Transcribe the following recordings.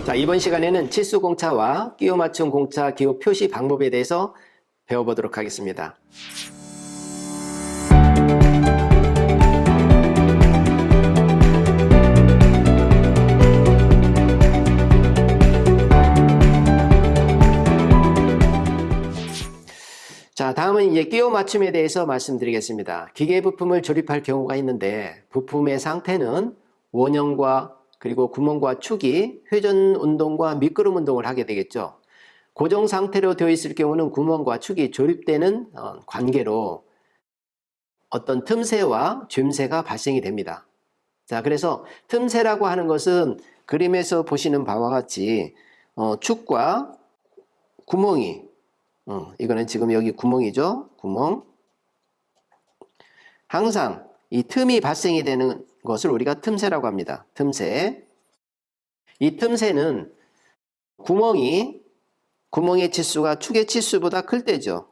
자, 이번 시간에는 치수 공차와 끼워 맞춤 공차 기호 표시 방법에 대해서 배워보도록 하겠습니다. 자, 다음은 이제 끼워 맞춤에 대해서 말씀드리겠습니다. 기계 부품을 조립할 경우가 있는데 부품의 상태는 원형과 그리고 구멍과 축이 회전 운동과 미끄럼 운동을 하게 되겠죠. 고정 상태로 되어 있을 경우는 구멍과 축이 조립되는 관계로 어떤 틈새와 쫌새가 발생이 됩니다. 자, 그래서 틈새라고 하는 것은 그림에서 보시는 바와 같이 축과 구멍이 이거는 지금 여기 구멍이죠. 구멍. 항상 이 틈이 발생이 되는 것을 우리가 틈새라고 합니다. 틈새. 이 틈새는 구멍의 치수가 축의 치수보다 클 때죠.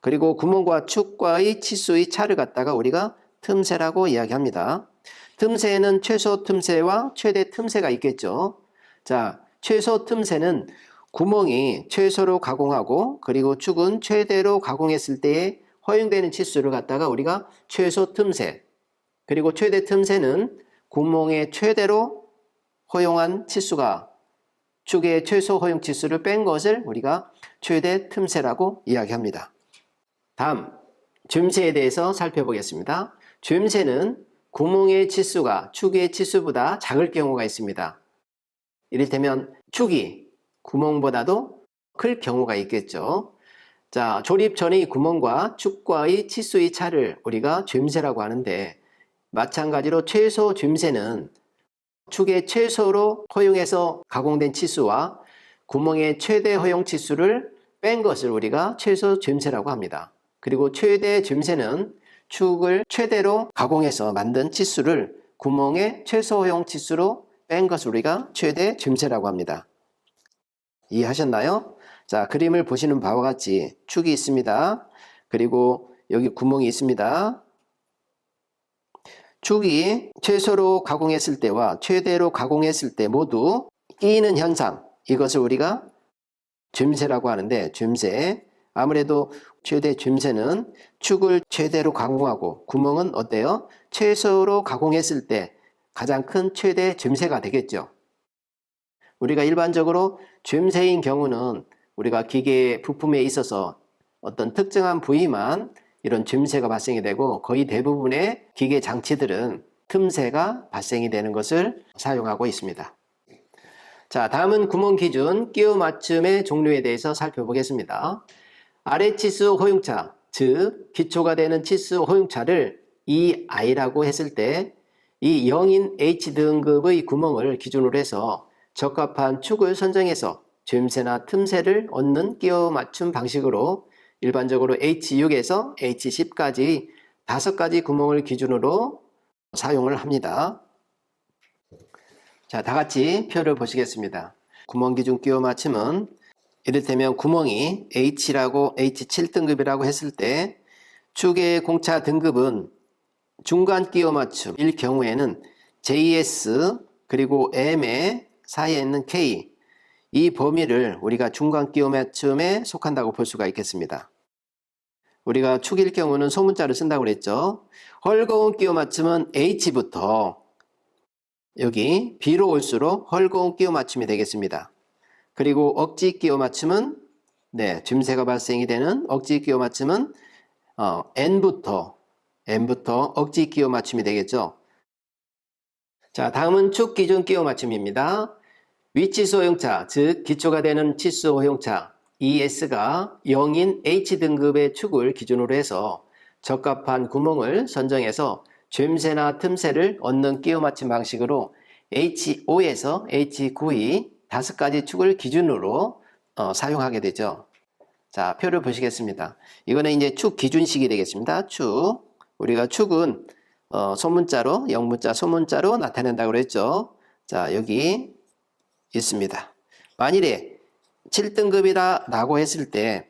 그리고 구멍과 축과의 치수의 차를 갖다가 우리가 틈새라고 이야기합니다. 틈새에는 최소 틈새와 최대 틈새가 있겠죠. 자, 최소 틈새는 구멍이 최소로 가공하고 그리고 축은 최대로 가공했을 때에 허용되는 치수를 갖다가 우리가 최소 틈새, 그리고 최대 틈새는 구멍의 최대로 허용한 치수가 축의 최소 허용 치수를 뺀 것을 우리가 최대 틈새라고 이야기합니다. 다음, 쫌새에 대해서 살펴보겠습니다. 쫌새는 구멍의 치수가 축의 치수보다 작을 경우가 있습니다. 이를테면 축이 구멍보다도 클 경우가 있겠죠. 자, 조립 전의 구멍과 축과의 치수의 차를 우리가 쫌새라고 하는데, 마찬가지로 최소 쫌새는 축의 최소로 허용해서 가공된 치수와 구멍의 최대 허용 치수를 뺀 것을 우리가 최소 쫌새라고 합니다. 그리고 최대 쫌새는 축을 최대로 가공해서 만든 치수를 구멍의 최소 허용 치수로 뺀 것을 우리가 최대 쫌새라고 합니다. 이해하셨나요? 자, 그림을 보시는 바와 같이 축이 있습니다. 그리고 여기 구멍이 있습니다. 축이 최소로 가공했을 때와 최대로 가공했을 때 모두 끼이는 현상, 이것을 우리가 쫌새라고 하는데, 쫌새, 아무래도 최대 쫌새는 축을 최대로 가공하고 구멍은 어때요? 최소로 가공했을 때 가장 큰 최대 쫌새가 되겠죠. 우리가 일반적으로 쫌새인 경우는 우리가 기계 부품에 있어서 어떤 특정한 부위만 이런 쫌새가 발생이 되고, 거의 대부분의 기계 장치들은 틈새가 발생이 되는 것을 사용하고 있습니다. 자, 다음은 구멍 기준 끼워 맞춤의 종류에 대해서 살펴보겠습니다. 아래 치수 허용차, 즉 기초가 되는 치수 허용차를 EI라고 했을 때 이 0인 H등급의 구멍을 기준으로 해서 적합한 축을 선정해서 쫌새나 틈새를 얻는 끼워 맞춤 방식으로 일반적으로 H6에서 H10까지 5가지 구멍을 기준으로 사용을 합니다. 자, 다 같이 표를 보시겠습니다. 구멍 기준 끼워 맞춤은 이를테면 구멍이 H라고 H7등급이라고 했을 때 축의 공차 등급은 중간 끼워 맞춤일 경우에는 JS 그리고 M의 사이에 있는 K, 이 범위를 우리가 중간 끼워 맞춤에 속한다고 볼 수가 있겠습니다. 우리가 축일 경우는 소문자를 쓴다고 그랬죠. 헐거운 끼워 맞춤은 H부터 여기 B로 올수록 헐거운 끼워 맞춤이 되겠습니다. 그리고 억지 끼워 맞춤은 쫌새가 발생이 되는 억지 끼워 맞춤은 N부터 억지 끼워 맞춤이 되겠죠. 자, 다음은 축 기준 끼워 맞춤입니다. 위치수 허용차, 즉 기초가 되는 치수 허용차 ES가 0인 H등급의 축을 기준으로 해서 적합한 구멍을 선정해서 쫌새나 틈새를 얻는 끼워 맞춤 방식으로 H5에서 H9의 5가지 축을 기준으로 사용하게 되죠. 자, 표를 보시겠습니다. 이거는 이제 축 기준식이 되겠습니다. 축. 우리가 축은 소문자로, 영문자, 소문자로 나타낸다고 그랬죠. 자, 여기 있습니다. 만일에 7등급이다라고 했을 때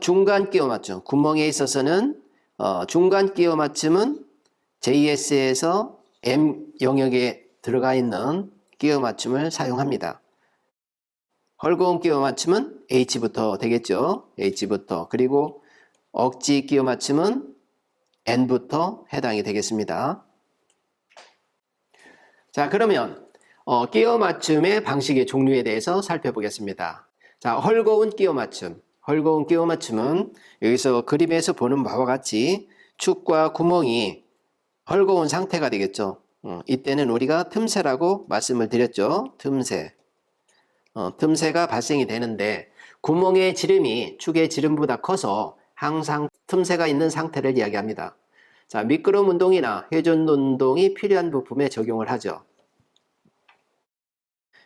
중간 끼워 맞춤, 구멍에 있어서는 중간 끼워 맞춤은 JS에서 M 영역에 들어가 있는 끼워 맞춤을 사용합니다. 헐거운 끼워 맞춤은 H부터 되겠죠. H부터. 그리고 억지 끼워 맞춤은 N부터 해당이 되겠습니다. 자, 그러면 끼워 맞춤의 방식의 종류에 대해서 살펴보겠습니다. 자, 헐거운 끼워 맞춤. 헐거운 끼워 맞춤은 여기서 그림에서 보는 바와 같이 축과 구멍이 헐거운 상태가 되겠죠. 이때는 우리가 틈새라고 말씀을 드렸죠. 틈새. 틈새가 발생이 되는데 구멍의 지름이 축의 지름보다 커서 항상 틈새가 있는 상태를 이야기합니다. 자, 미끄럼 운동이나 회전 운동이 필요한 부품에 적용을 하죠.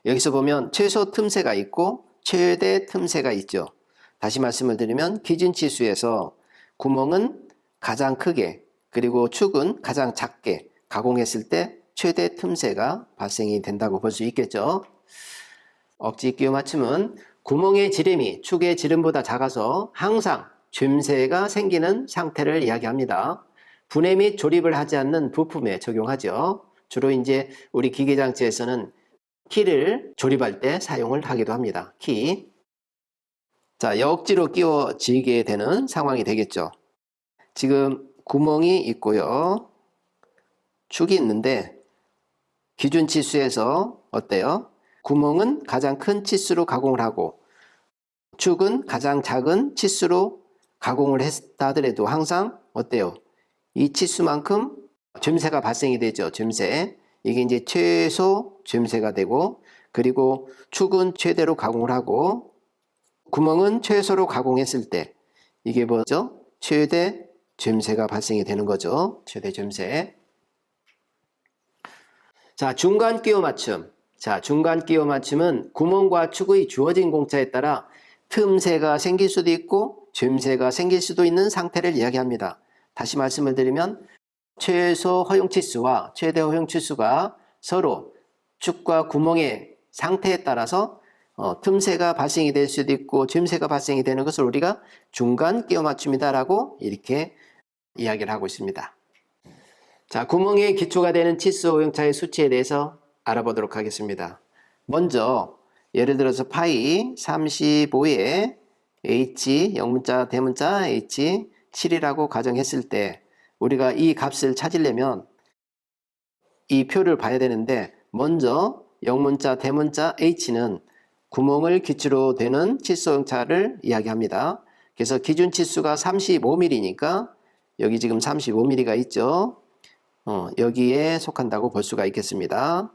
여기서 보면 최소 틈새가 있고 최대 틈새가 있죠. 다시 말씀을 드리면 기준치수에서 구멍은 가장 크게 그리고 축은 가장 작게 가공했을 때 최대 틈새가 발생이 된다고 볼 수 있겠죠. 억지 끼워 맞춤은 구멍의 지름이 축의 지름보다 작아서 항상 쫌새가 생기는 상태를 이야기합니다. 분해 및 조립을 하지 않는 부품에 적용하죠. 주로 이제 우리 기계장치에서는 키를 조립할 때 사용을 하기도 합니다. 키. 자, 억지로 끼워지게 되는 상황이 되겠죠. 지금 구멍이 있고요. 축이 있는데 기준 치수에서 어때요? 구멍은 가장 큰 치수로 가공을 하고 축은 가장 작은 치수로 가공을 했다 하더라도 항상 어때요? 이 치수만큼 쫌새가 발생이 되죠. 쫌새. 이게 이제 최소 쫌새가 되고 그리고 축은 최대로 가공을 하고 구멍은 최소로 가공했을 때 이게 뭐죠? 최대 쫌새가 발생이 되는 거죠. 최대 쫌새. 자, 중간 끼워 맞춤. 자, 중간 끼워 맞춤은 구멍과 축의 주어진 공차에 따라 틈새가 생길 수도 있고 쫌새가 생길 수도 있는 상태를 이야기합니다. 다시 말씀을 드리면 최소 허용치수와 최대 허용치수가 서로 축과 구멍의 상태에 따라서 틈새가 발생이 될 수도 있고 쫌새가 발생이 되는 것을 우리가 중간 끼워 맞춤이다라고 이렇게 이야기를 하고 있습니다. 자, 구멍의 기초가 되는 치수 허용차의 수치에 대해서 알아보도록 하겠습니다. 먼저 예를 들어서 파이 35에 h 영문자 대문자 h 7이라고 가정했을 때 우리가 이 값을 찾으려면 이 표를 봐야 되는데 먼저 영문자 대문자 h는 구멍을 기초로 되는 치수 허용차를 이야기합니다. 그래서 기준 치수가 35mm니까 여기 지금 35mm가 있죠. 여기에 속한다고 볼 수가 있겠습니다.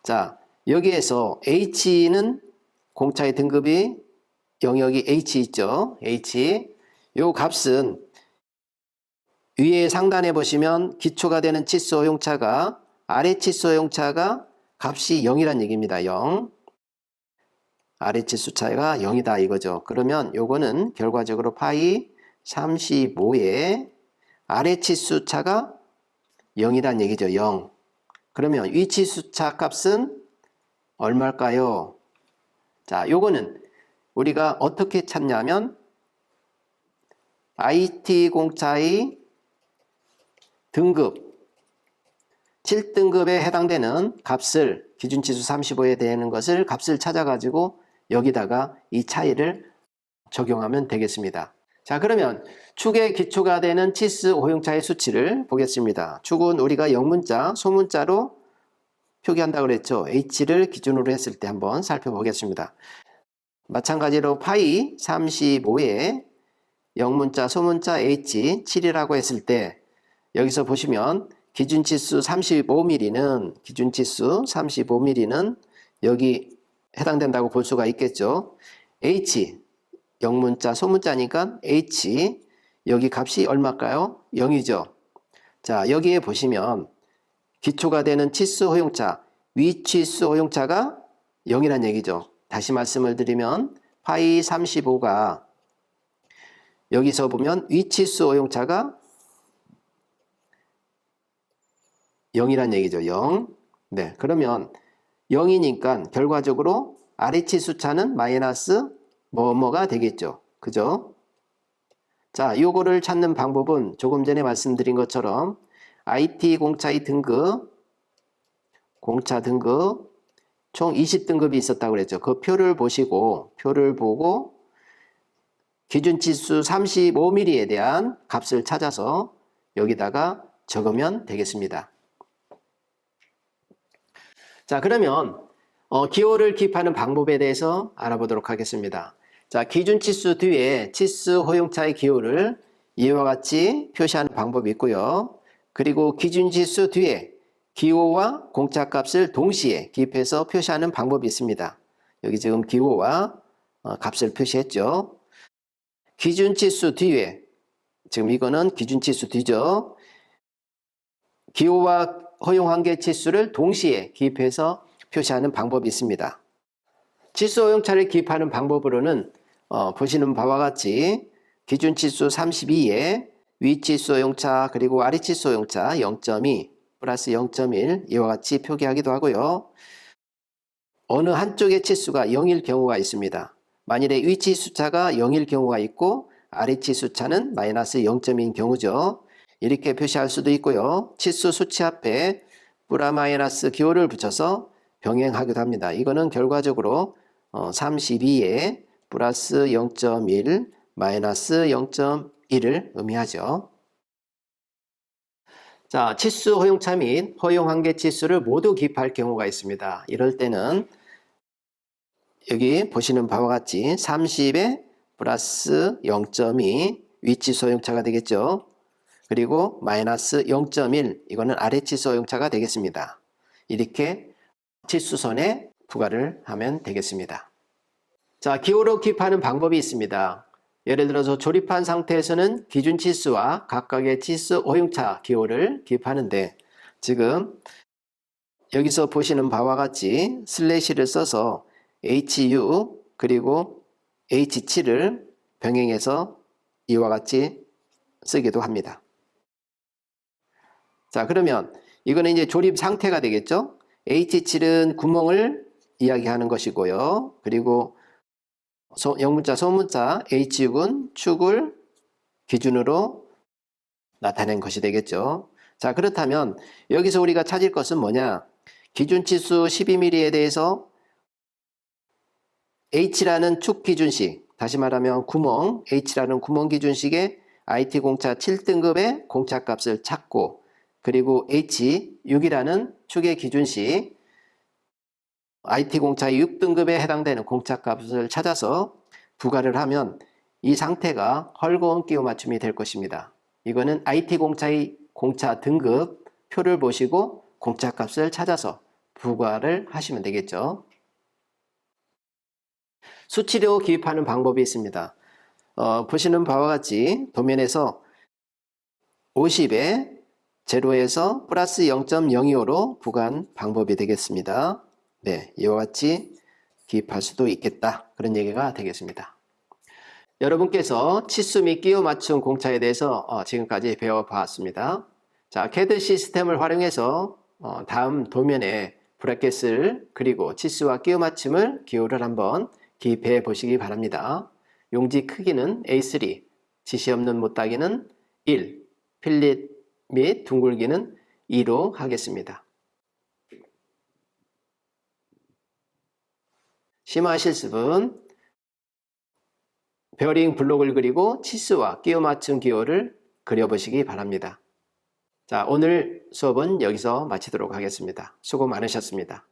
자, 여기에서 H는 공차의 등급이 영역이 H 있죠. H. 요 값은 위에 상단에 보시면 기초가 되는 치수 허용차가 아래 치수 허용차가 값이 0이란 얘기입니다. 0. 아래 치수 차이가 0이다 이거죠. 그러면 요거는 결과적으로 파이 35에 아래 치수 차가 0이란 얘기죠. 0. 그러면 위 치수 차 값은 얼마일까요? 자, 요거는 우리가 어떻게 찾냐면 IT 공차의 등급 7등급에 해당되는 값을 기준치수 35에 되는 것을 값을 찾아가지고 여기다가 이 차이를 적용하면 되겠습니다. 자, 그러면 축의 기초가 되는 치수 허용차의 수치를 보겠습니다. 축은 우리가 영문자, 소문자로 표기한다고 그랬죠. H를 기준으로 했을 때 한번 살펴보겠습니다. 마찬가지로 파이 35에 영문자, 소문자 H 7이라고 했을 때 여기서 보시면 기준치수 35mm는 기준치수 35mm는 여기 해당된다고 볼 수가 있겠죠. H 영문자, 소문자니까 H 여기 값이 얼마일까요? 0이죠. 자, 여기에 보시면 기초가 되는 치수 허용차, 위치수 허용차가 0이란 얘기죠. 다시 말씀을 드리면 파이 35가 여기서 보면 위치수 오용차가 0이란 얘기죠. 0. 네, 그러면 0이니까 결과적으로 RH수 차는 마이너스 뭐뭐가 되겠죠. 그죠? 자, 요거를 찾는 방법은 조금 전에 말씀드린 것처럼 IT 공차의 등급, 공차 등급 총 20등급이 있었다고 그랬죠. 그 표를 보시고, 표를 보고 기준치수 35mm에 대한 값을 찾아서 여기다가 적으면 되겠습니다. 자, 그러면 기호를 기입하는 방법에 대해서 알아보도록 하겠습니다. 자, 기준치수 뒤에 치수 허용차의 기호를 이와 같이 표시하는 방법이 있고요. 그리고 기준치수 뒤에 기호와 공차값을 동시에 기입해서 표시하는 방법이 있습니다. 여기 지금 기호와 값을 표시했죠. 기준치수 뒤에, 지금 이거는 기준치수 뒤죠. 기호와 허용한계 치수를 동시에 기입해서 표시하는 방법이 있습니다. 치수 허용차를 기입하는 방법으로는 보시는 바와 같이 기준치수 32에 위치수 허용차 그리고 아래치수 허용차 0.2 플러스 0.1 이와 같이 표기하기도 하고요. 어느 한쪽의 치수가 0일 경우가 있습니다. 만일에 위치수차가 0일 경우가 있고 아래치수차는 마이너스 0.2인 경우죠. 이렇게 표시할 수도 있고요. 치수 수치 앞에 플러스 마이너스 기호를 붙여서 병행하기도 합니다. 이거는 결과적으로 32에 플러스 0.1 마이너스 0.1을 의미하죠. 자, 치수 허용차 및 허용한계 치수를 모두 기입할 경우가 있습니다. 이럴 때는 여기 보시는 바와 같이 30에 플러스 0.2 위치수 허용차가 되겠죠. 그리고 마이너스 0.1 이거는 아래치수 허용차가 되겠습니다. 이렇게 치수선에 부과를 하면 되겠습니다. 자, 기호로 기입하는 방법이 있습니다. 예를 들어서 조립한 상태에서는 기준 치수와 각각의 치수 허용차 기호를 기입하는데 지금 여기서 보시는 바와 같이 슬래시를 써서 HU 그리고 H7을 병행해서 이와 같이 쓰기도 합니다. 자, 그러면 이거는 이제 조립 상태가 되겠죠? H7은 구멍을 이야기하는 것이고요. 그리고 영문자, 소문자 H6은 축을 기준으로 나타낸 것이 되겠죠. 자, 그렇다면 여기서 우리가 찾을 것은 뭐냐? 기준치수 12mm에 대해서 H라는 축 기준식, 다시 말하면 구멍, H라는 구멍 기준식의 IT공차 7등급의 공차값을 찾고 그리고 H6이라는 축의 기준식 IT공차 6등급에 해당되는 공차값을 찾아서 부과를 하면 이 상태가 헐거운 끼워 맞춤이 될 것입니다. 이거는 IT공차의 공차 등급 표를 보시고 공차값을 찾아서 부과를 하시면 되겠죠. 수치로 기입하는 방법이 있습니다. 보시는 바와 같이 도면에서 50에 0에서 플러스 0.025로 부과한 방법이 되겠습니다. 네, 이와 같이 기입할 수도 있겠다. 그런 얘기가 되겠습니다. 여러분께서 치수 및 끼워 맞춤 공차에 대해서 지금까지 배워봤습니다. 자, CAD 시스템을 활용해서 다음 도면에 브래킷을 그리고 치수와 끼워 맞춤을 기호를 한번 기입해 보시기 바랍니다. 용지 크기는 A3, 지시 없는 못따기는 1, 필릿 및 둥글기는 2로 하겠습니다. 심화 실습은 베어링 블록을 그리고 치수와 끼워 맞춤 기호를 그려보시기 바랍니다. 자, 오늘 수업은 여기서 마치도록 하겠습니다. 수고 많으셨습니다.